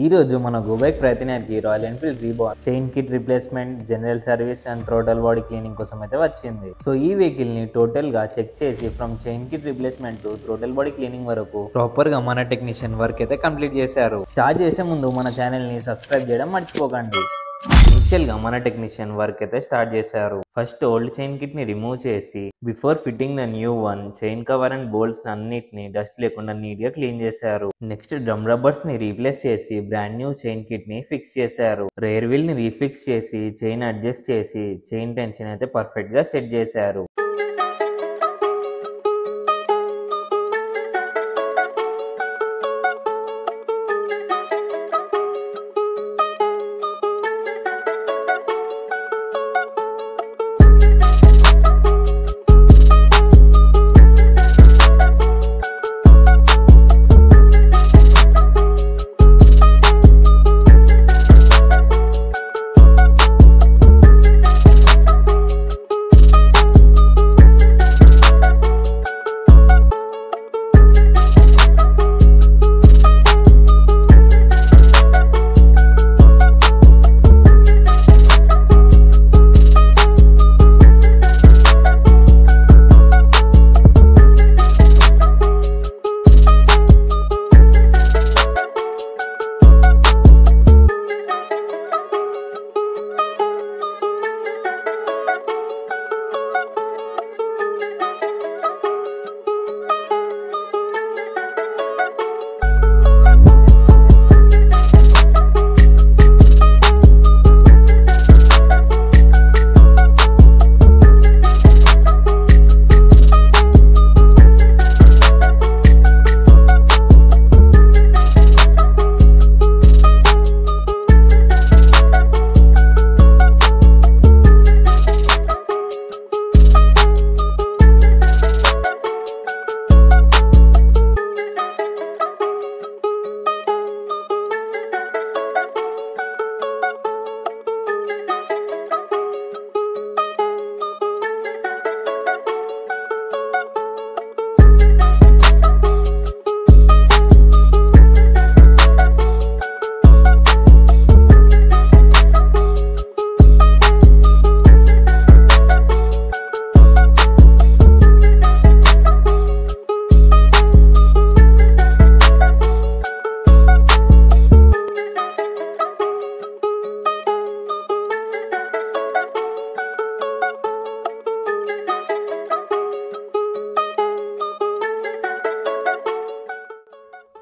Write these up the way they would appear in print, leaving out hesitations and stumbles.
ఈ రోజు మన గోబైక్ ప్రతినిధికి రాయల్ ఎన్ఫీల్డ్ రీబాన్ chain kit replacement, general service and total body cleaning కోసం అయితే వచ్చింది. సో ఈ వెహికల్ ని టోటల్ గా చెక్ చేసి from chain kit replacement to total body cleaning వరకు ప్రాపర్ గా మన టెక్నీషియన్ వర్క్ అయితే కంప్లీట్ చేశారు. స్టార్ట్ చేసే ముందు మన ఛానల్ ని సబ్స్క్రైబ్ చేయడం మర్చిపోకండి. ఇనిషియల్ గా మన టెక్నీషియన్ వర్క్ అయితే స్టార్ట్ చేశారు. ఫస్ట్ ఓల్డ్ చైన్ కిట్ ని రిమూవ్ చేసి before fitting the new one chain cover and bolts అన్నిటిని డస్ట్ లేకుండా నీట్ గా క్లీన్ చేశారు. నెక్స్ట్ డ్రమ్ రబ్బర్స్ ని రీప్లేస్ చేసి బ్రాండ్ న్యూ చైన్ కిట్ ని ఫిక్స్ చేశారు. రేర్ వీల్ ని రీఫిక్స్ చేసి చైన్ అడ్జస్ట్ చేసి చైన్ టెన్షన్ అయితే పర్ఫెక్ట్ గా సెట్ చేశారు.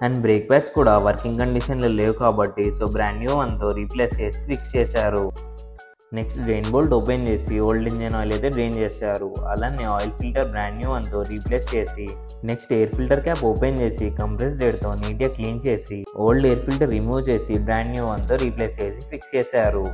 అండ్ బ్రేక్ ప్యాడ్స్ కూడా వర్కింగ్ కండిషన్లో లేవు కాబట్టి సో బ్రాండ్ న్యూ వన్తో రీప్లేస్ చేసి ఫిక్స్ చేశారు. నెక్స్ట్ డ్రైన్ బోల్ట్ ఓపెన్ చేసి ఓల్డ్ ఇంజన్ ఆయిల్ అయితే డ్రైన్ చేశారు. అలానే ఆయిల్ ఫిల్టర్ బ్రాండ్ న్యూ వన్తో రీప్లేస్ చేసి next air filter cap open చేసి కంప్రెస్డ్ ఎయిర్తో నీట్గా క్లీన్ చేసి ఓల్డ్ ఎయిర్ ఫిల్టర్ రిమూవ్ చేసి బ్రాండ్ న్యూ వన్తో రీప్లేస్ చేసి ఫిక్స్ చేశారు.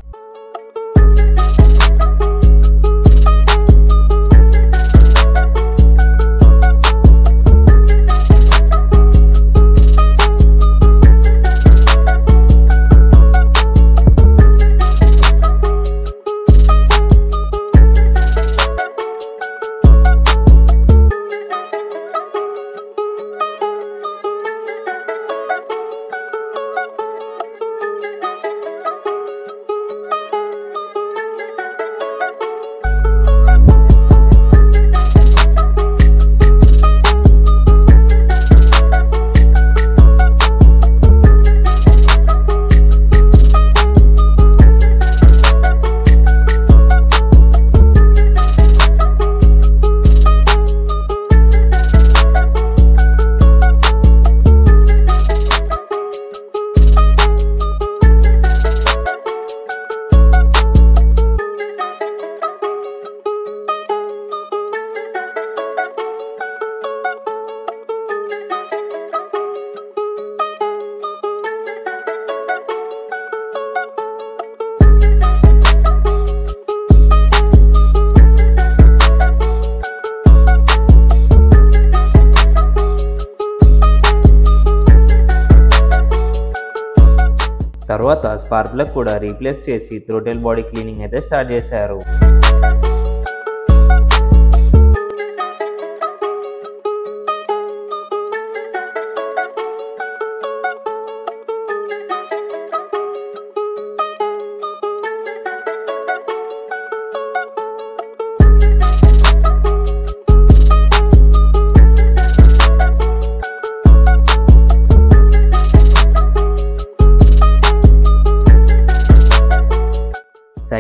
తర్వాత స్పార్క్ ప్లగ్ కూడా రీప్లేస్ చేసి థ్రోటల్ బాడీ క్లీనింగ్ అయితే స్టార్ట్ చేశారు.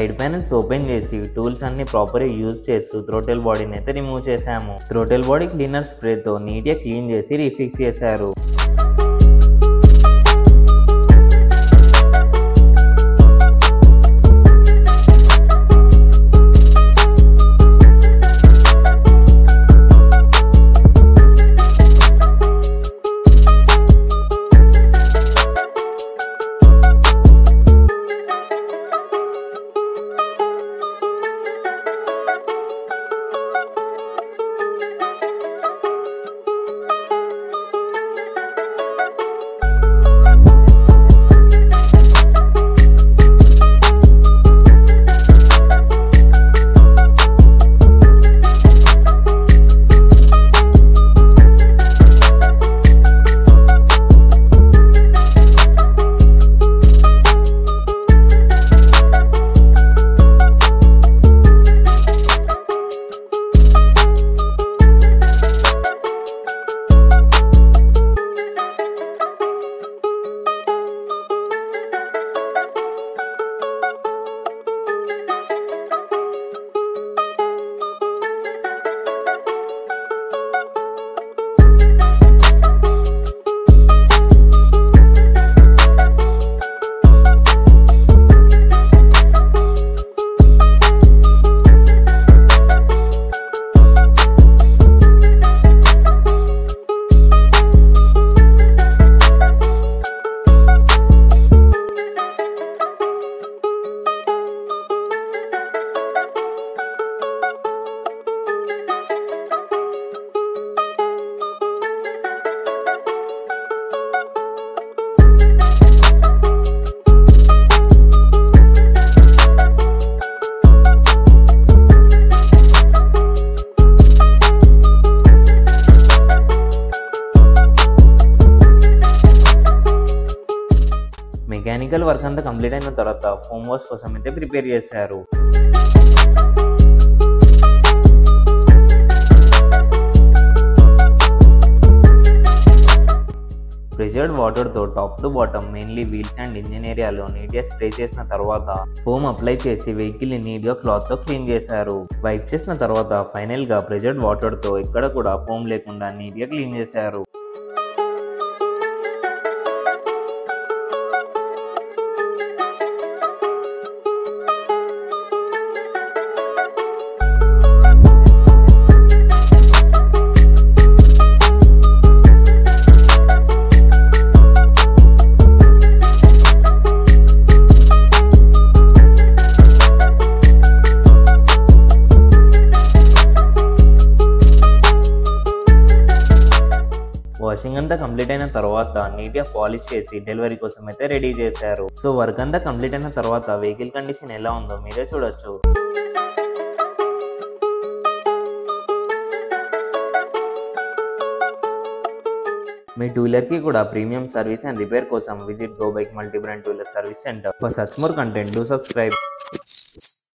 సైడ్ ప్యానెల్స్ ఓపెన్ చేసి టూల్స్ అన్ని ప్రాపర్ యూజ్ చేస్తూ థ్రోటల్ బాడీని అయితే రిమూవ్ చేశాము. థ్రోటల్ బాడీ క్లీనర్ స్ప్రేతో నీట్గా క్లీన్ చేసి రీఫిక్స్ చేశారు. మెకానికల్ వర్క్ అంతా కంప్లీట్ అయిన తర్వాత ఫోమ్ వాష్ కోసం అయితే ప్రిపేర్ చేశారు. ప్రెషర్డ్ వాటర్తో top to bottom mainly wheels and engine ఏరియాలో నీట్గా స్ప్రే చేసిన తర్వాత ఫోమ్ అప్లై చేసి వెహికల్ ని నీట్గా క్లాత్తో క్లీన్ చేశారు. వైప్ చేసిన తర్వాత ఫైనల్గా ప్రెషర్డ్ వాటర్తో ఎక్కడ కూడా ఫోమ్ లేకుండా నీట్గా క్లీన్ చేశారు. వాషింగ్ అంతా కంప్లీట్ అయిన తర్వాత నీట్గా పాలిష్ చేసి డెలివరీ కోసం అయితే రెడీ చేశారు. సో వర్క్ అంతా కంప్లీట్ అయిన తర్వాత వెహికల్ కండిషన్ ఎలా ఉందో మీరే చూడొచ్చు. మీ టూ వీలర్ కి కూడా ప్రీమియం సర్వీస్ అండ్ రిపేర్ కోసం visit go bike multi brand two wheeler service centre. For such more content do subscribe.